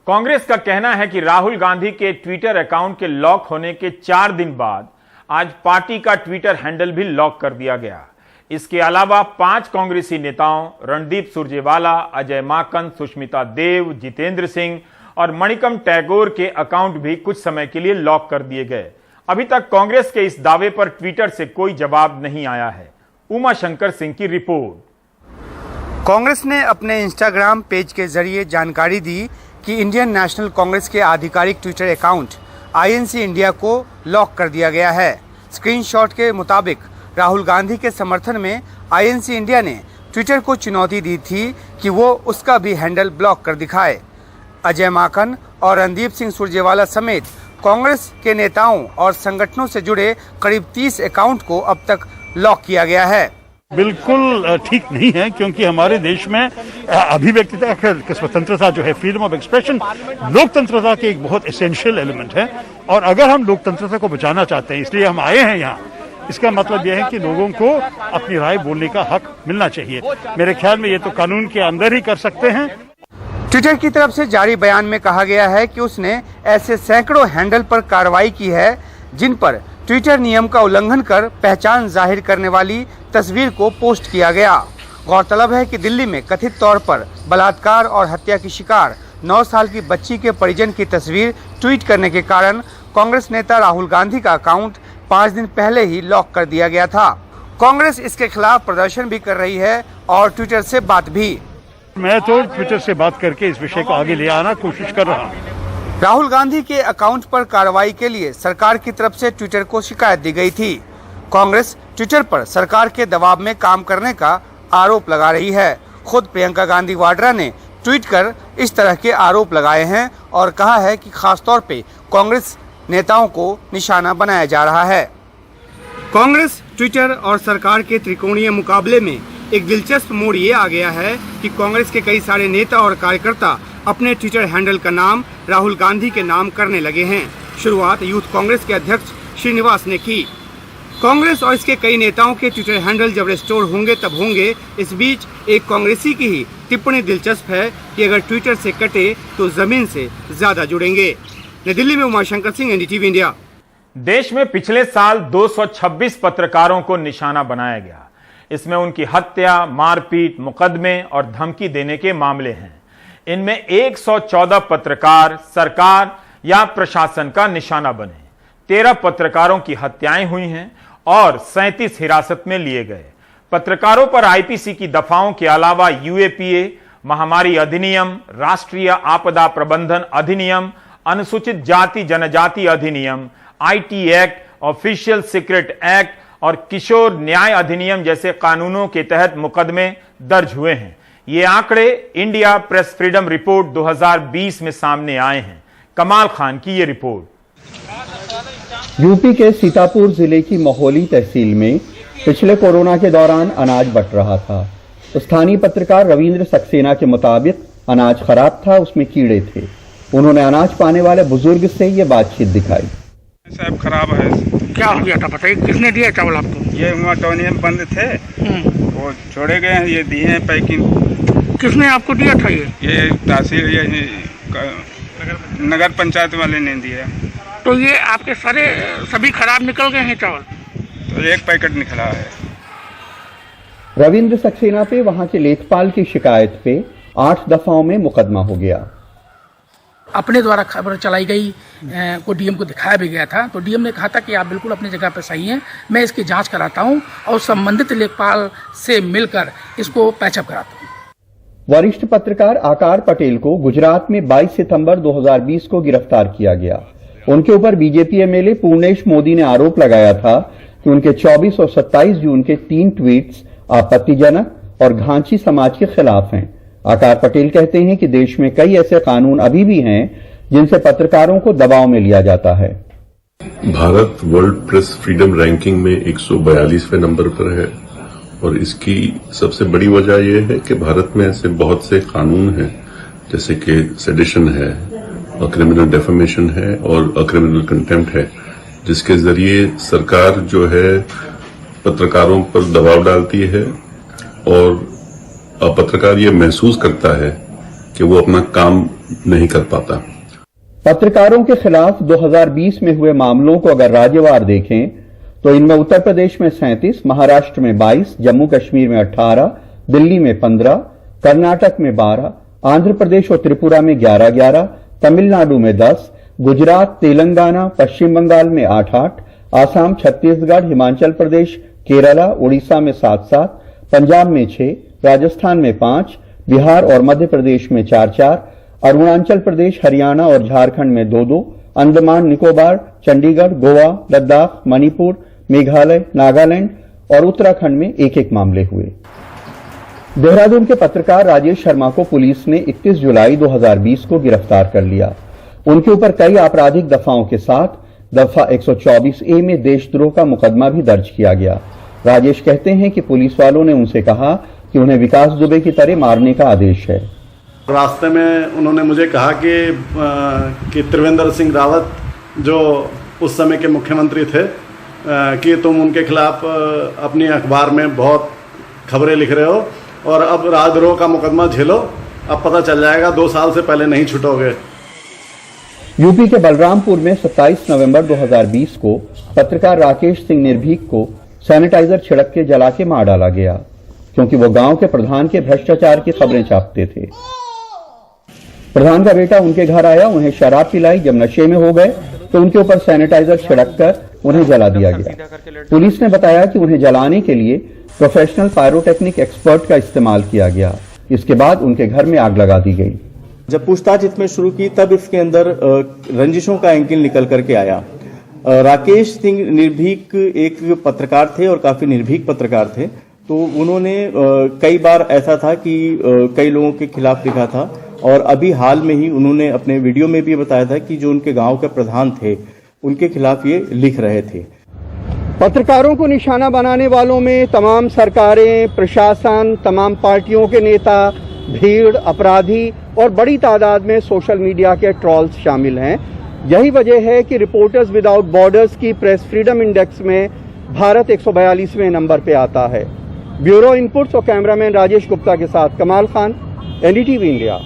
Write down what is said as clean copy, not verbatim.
कांग्रेस का कहना है कि राहुल गांधी के ट्विटर अकाउंट के लॉक होने के 4 दिन बाद आज पार्टी का ट्विटर हैंडल भी लॉक कर दिया गया। इसके अलावा 5 कांग्रेसी नेताओं रणदीप सुरजेवाला, अजय माकन, सुष्मिता देव, जितेंद्र सिंह और मणिकम टैगोर के अकाउंट भी कुछ समय के लिए लॉक कर दिए गए। अभी तक कांग्रेस के इस दावे पर ट्विटर से कोई जवाब नहीं आया है। उमा शंकर सिंह की रिपोर्ट। कांग्रेस ने अपने इंस्टाग्राम पेज के जरिए जानकारी दी कि इंडियन नेशनल कांग्रेस के आधिकारिक ट्विटर अकाउंट INC इंडिया को लॉक कर दिया गया है। स्क्रीनशॉट के मुताबिक राहुल गांधी के समर्थन में INC इंडिया ने ट्विटर को चुनौती दी थी कि वो उसका भी हैंडल ब्लॉक कर दिखाए। अजय माकन और रणदीप सिंह सुरजेवाला समेत कांग्रेस के नेताओं और संगठनों से जुड़े करीब 30 अकाउंट को अब तक लॉक किया गया है। बिल्कुल ठीक नहीं है, क्योंकि हमारे देश में अभिव्यक्ति की स्वतंत्रता जो है, फ्रीडम ऑफ एक्सप्रेशन, लोकतंत्रता के एक बहुत एसेंशियल एलिमेंट है। और अगर हम लोकतंत्रता को बचाना चाहते हैं, इसलिए हम आए हैं यहाँ, इसका मतलब यह है कि लोगों को अपनी राय बोलने का हक मिलना चाहिए। मेरे ख्याल में ये तो कानून के अंदर ही कर सकते हैं। ट्विटर की तरफ से जारी बयान में कहा गया है कि उसने ऐसे सैकड़ों हैंडल पर कार्रवाई की है जिन पर ट्विटर नियम का उल्लंघन कर पहचान जाहिर करने वाली तस्वीर को पोस्ट किया गया। गौरतलब है कि दिल्ली में कथित तौर पर बलात्कार और हत्या की शिकार 9 साल की बच्ची के परिजन की तस्वीर ट्वीट करने के कारण कांग्रेस नेता राहुल गांधी का अकाउंट 5 दिन पहले ही लॉक कर दिया गया था। कांग्रेस इसके खिलाफ प्रदर्शन भी कर रही है और ट्विटर से बात भी। मैं तो ट्विटर से बात करके इस विषय को आगे ले आना कोशिश कर रहा हूँ। राहुल गांधी के अकाउंट पर कार्रवाई के लिए सरकार की तरफ से ट्विटर को शिकायत दी गई थी। कांग्रेस ट्विटर पर सरकार के दबाव में काम करने का आरोप लगा रही है। खुद प्रियंका गांधी वाड्रा ने ट्वीट कर इस तरह के आरोप लगाए हैं और कहा है कि खासतौर पे कांग्रेस नेताओं को निशाना बनाया जा रहा है। कांग्रेस, ट्विटर और सरकार के त्रिकोणीय मुकाबले में एक दिलचस्प मोड़ ये आ गया है कि कांग्रेस के कई सारे नेता और कार्यकर्ता अपने ट्विटर हैंडल का नाम राहुल गांधी के नाम करने लगे हैं। शुरुआत यूथ कांग्रेस के अध्यक्ष श्रीनिवास ने की। कांग्रेस और इसके कई नेताओं के ट्विटर हैंडल जब रिस्टोर होंगे तब होंगे। इस बीच एक कांग्रेसी की ही टिप्पणी दिलचस्प है कि अगर ट्विटर से कटे तो जमीन से ज्यादा जुड़ेंगे। नई दिल्ली में उमा शंकर सिंह, NDTV इंडिया। देश में पिछले साल 226 पत्रकारों को निशाना बनाया गया। इसमें उनकी हत्या, मारपीट, मुकदमे और धमकी देने के मामले हैं। इनमें 114 पत्रकार सरकार या प्रशासन का निशाना बने। 13 पत्रकारों की हत्याएं हुई हैं और 37 हिरासत में लिए गए। पत्रकारों पर IPC की दफाओं के अलावा UAPA, महामारी अधिनियम, राष्ट्रीय आपदा प्रबंधन अधिनियम, अनुसूचित जाति जनजाति अधिनियम, IT act, official secret act और किशोर न्याय अधिनियम जैसे कानूनों के तहत मुकदमे दर्ज हुए हैं। ये आंकड़े इंडिया प्रेस फ्रीडम रिपोर्ट 2020 में सामने आए हैं। कमाल खान की ये रिपोर्ट। यूपी के सीतापुर जिले की महोली तहसील में पिछले कोरोना के दौरान अनाज बंट रहा था। स्थानीय पत्रकार रविंद्र सक्सेना के मुताबिक अनाज खराब था, उसमें कीड़े थे। उन्होंने अनाज पाने वाले बुजुर्ग से ये बातचीत दिखाई। साहब खराब है। क्या हो गया था बताइए, किसने दिया चावल आपको? ये टोनियम बंद थे, वो छोड़े गए हैं, ये दिए हैं पैकिंग। किसने आपको दिया था ये तहसील, ये नगर पंचायत वाले ने दिया। तो ये आपके सारे सभी खराब निकल गए हैं चावल? तो 1 पैकेट निकला है। रविंद्र सक्सेना पे वहां के लेखपाल की शिकायत पे 8 दफाओं में मुकदमा हो गया। अपने द्वारा खबर चलाई गई को DM को दिखाया भी गया था, तो DM ने कहा था कि आप बिल्कुल अपनी जगह पर सही हैं, मैं इसकी जांच कराता हूं और संबंधित लेखपाल से मिलकर इसको पैचअप कराता हूं। वरिष्ठ पत्रकार आकार पटेल को गुजरात में 22 सितंबर 2020 को गिरफ्तार किया गया। उनके ऊपर BJP MLA पूर्णेश मोदी ने आरोप लगाया था कि उनके 24 और 27 जून के 3 ट्वीट्स आपत्तिजनक और घांची समाज के खिलाफ हैं। आकार पटेल कहते हैं कि देश में कई ऐसे कानून अभी भी हैं जिनसे पत्रकारों को दबाव में लिया जाता है। Bharat world press freedom ranking में 142वें नंबर पर है और इसकी सबसे बड़ी वजह यह है कि भारत में ऐसे बहुत से कानून हैं, जैसे कि सेडिशन है, क्रिमिनल डेफेमेशन है और क्रिमिनल कंटेम्प्ट है, जिसके जरिए सरकार जो है पत्रकारों पर दबाव डालती है और पत्रकार ये महसूस करता है कि वो अपना काम नहीं कर पाता। पत्रकारों के खिलाफ 2020 में हुए मामलों को अगर राज्यवार देखें तो इनमें उत्तर प्रदेश में 37, महाराष्ट्र में 22, जम्मू कश्मीर में 18, दिल्ली में 15, कर्नाटक में 12, आंध्र प्रदेश और त्रिपुरा में 11-11, तमिलनाडु में 10, गुजरात, तेलंगाना, पश्चिम बंगाल में 8-8, आसाम, छत्तीसगढ़, हिमाचल प्रदेश, केरला, उड़ीसा में 7-7, पंजाब में 6, राजस्थान में 5, बिहार और मध्य प्रदेश में 4-4, अरुणाचल प्रदेश, हरियाणा और झारखंड में 2-2, अंडमान निकोबार, चंडीगढ़, गोवा, लद्दाख, मणिपुर, मेघालय, नागालैंड और उत्तराखंड में 1-1 मामले हुए। देहरादून के पत्रकार राजेश शर्मा को पुलिस ने 31 जुलाई 2020 को गिरफ्तार कर लिया। उनके ऊपर कई आपराधिक दफाओं के साथ दफा 124A में देशद्रोह का मुकदमा भी दर्ज किया गया। राजेश कहते हैं कि पुलिस वालों ने उनसे कहा कि उन्हें विकास दुबे की तरह मारने का आदेश है। रास्ते में उन्होंने मुझे कहा कि त्रिवेंद्र सिंह रावत जो उस समय के मुख्यमंत्री थे कि तुम उनके खिलाफ अपनी अखबार में बहुत खबरें लिख रहे हो और अब राजद्रोह का मुकदमा झेलो, अब पता चल जाएगा, 2 साल से पहले नहीं छूटोगे। यूपी के बलरामपुर में 27 नवंबर 2020 को पत्रकार राकेश सिंह निर्भीक को सैनिटाइजर छिड़क के जला के मार डाला गया क्योंकि वो गांव के प्रधान के भ्रष्टाचार की खबरें छापते थे। प्रधान का बेटा उनके घर आया, उन्हें शराब पिलाई, जब नशे में हो गए तो उनके ऊपर सैनिटाइजर छिड़ककर उन्हें जला दिया गया। पुलिस ने बताया कि उन्हें जलाने के लिए प्रोफेशनल पायरोटेक्निक एक्सपर्ट का इस्तेमाल किया गया। इसके बाद उनके घर में आग लगा दी गई। जब पूछताछ इसमें शुरू की तब इसके अंदर रंजिशों का एंगल निकल करके आया। राकेश सिंह निर्भीक एक पत्रकार थे और काफी निर्भीक पत्रकार थे, तो उन्होंने कई बार ऐसा था कि कई लोगों के खिलाफ लिखा था और अभी हाल में ही उन्होंने अपने वीडियो में भी बताया था कि जो उनके गांव के प्रधान थे उनके खिलाफ ये लिख रहे थे। पत्रकारों को निशाना बनाने वालों में तमाम सरकारें, प्रशासन, तमाम पार्टियों के नेता, भीड़, अपराधी और बड़ी तादाद में सोशल मीडिया के ट्रॉल्स शामिल हैं। यही वजह है कि रिपोर्टर्स विदाउट बॉर्डर्स की प्रेस फ्रीडम इंडेक्स में भारत 142वें नंबर पे आता है। ब्यूरो इनपुट्स और कैमरामैन राजेश गुप्ता के साथ कमाल खान, NDTV इंडिया।